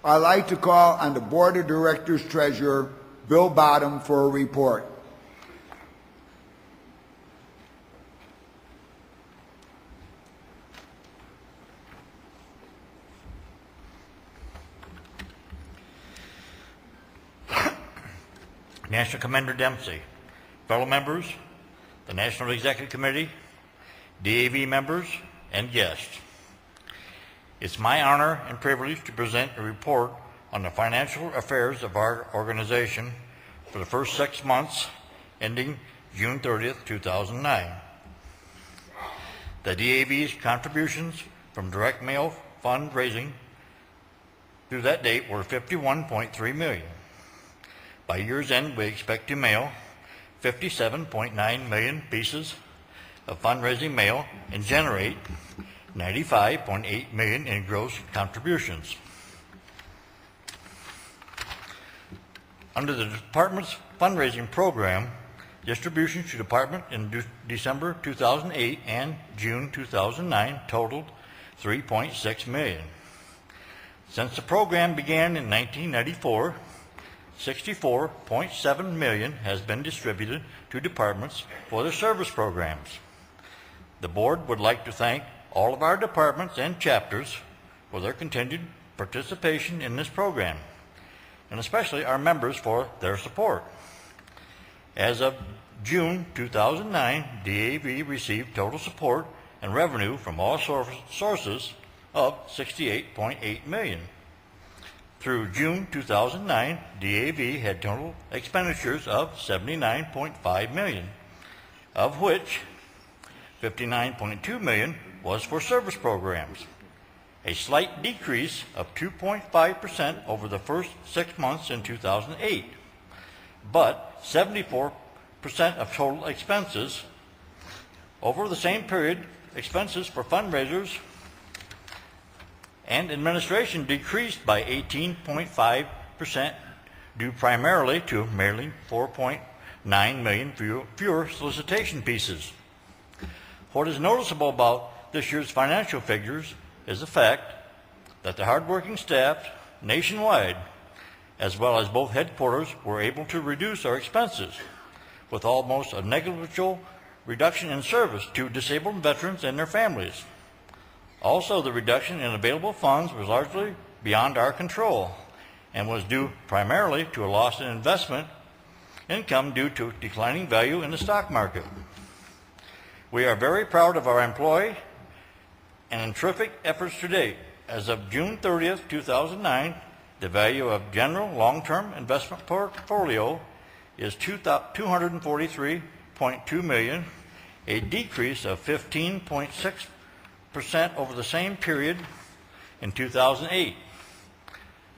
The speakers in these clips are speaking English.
I'd like to call on the Board of Directors Treasurer, Bill Bottom, for a report. National Commander Dempsey, fellow members, the National Executive Committee, DAV members, and guests. It's my honor and privilege to present a report on the financial affairs of our organization for the first 6 months ending June 30th, 2009. The DAV's contributions from direct mail fundraising through that date were $51.3 million. By year's end, we expect to mail 57.9 million pieces of fundraising mail and generate 95.8 million in gross contributions. Under the department's fundraising program, distributions to department in December 2008 and June 2009 totaled 3.6 million. Since the program began in 1994, 64.7 million has been distributed to departments for their service programs. The board would like to thank all of our departments and chapters for their continued participation in this program, and especially our members for their support. As of June 2009, DAV received total support and revenue from all sources of $68.8 million. Through June 2009, DAV had total expenditures of $79.5 million, of which $59.2 million was for service programs, a slight decrease of 2.5% over the first 6 months in 2008, but 74% of total expenses. Over the same period, expenses for fundraisers and administration decreased by 18.5%, due primarily to mailing 4.9 million fewer solicitation pieces. What is noticeable about this year's financial figures is the fact that the hardworking staff nationwide, as well as both headquarters, were able to reduce our expenses with almost a negligible reduction in service to disabled veterans and their families. Also, the reduction in available funds was largely beyond our control and was due primarily to a loss in investment income due to declining value in the stock market. We are very proud of our employee and terrific efforts to date. As of June 30th, 2009, the value of general long-term investment portfolio is $243.2 million, a decrease of 15.6% over the same period in 2008,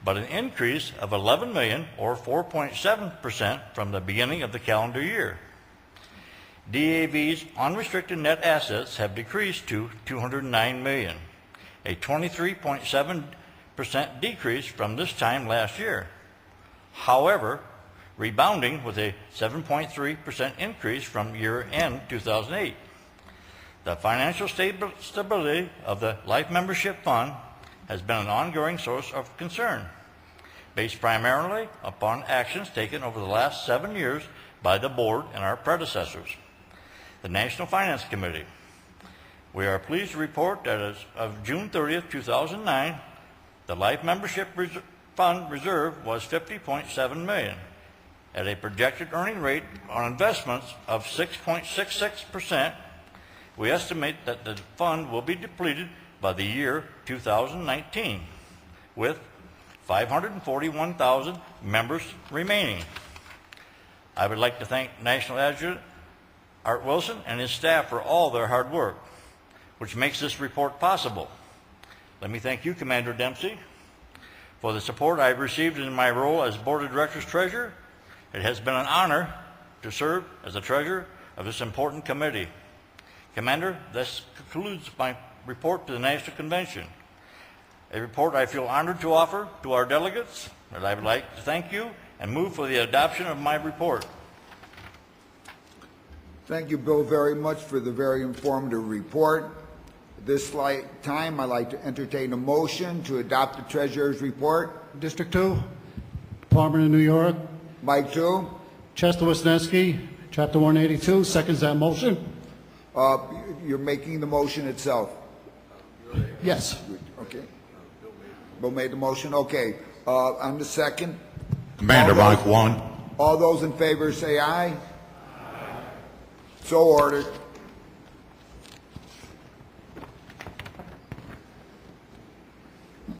but an increase of 11 million or 4.7% from the beginning of the calendar year. DAV's unrestricted net assets have decreased to $209 million, a 23.7% decrease from this time last year. However, rebounding with a 7.3% increase from year-end 2008. The financial stability of the Life Membership Fund has been an ongoing source of concern, based primarily upon actions taken over the last 7 years by the board and our predecessors, the National Finance Committee. We are pleased to report that as of June 30th, 2009, the Life Membership Fund reserve was $50.7 million, at a projected earning rate on investments of 6.66%. We estimate that the fund will be depleted by the year 2019, with 541,000 members remaining. I would like to thank National Adjutant Art Wilson and his staff for all their hard work, which makes this report possible. Let me thank you, Commander Dempsey, for the support I've received in my role as Board of Directors Treasurer. It has been an honor to serve as the treasurer of this important committee. Commander, this concludes my report to the National Convention, a report I feel honored to offer to our delegates, and I would like to thank you and move for the adoption of my report. Thank you, Bill, very much for the very informative report. This time, I'd like to entertain a motion to adopt the treasurer's report. District 2, Department of New York, Mike 2. Chester Wisniewski, Chapter 182, seconds that motion. You're making the motion itself. Yes. Okay. Bill made the motion. Okay. On the second. Commander, Mike 1. All those in favor say aye. So ordered.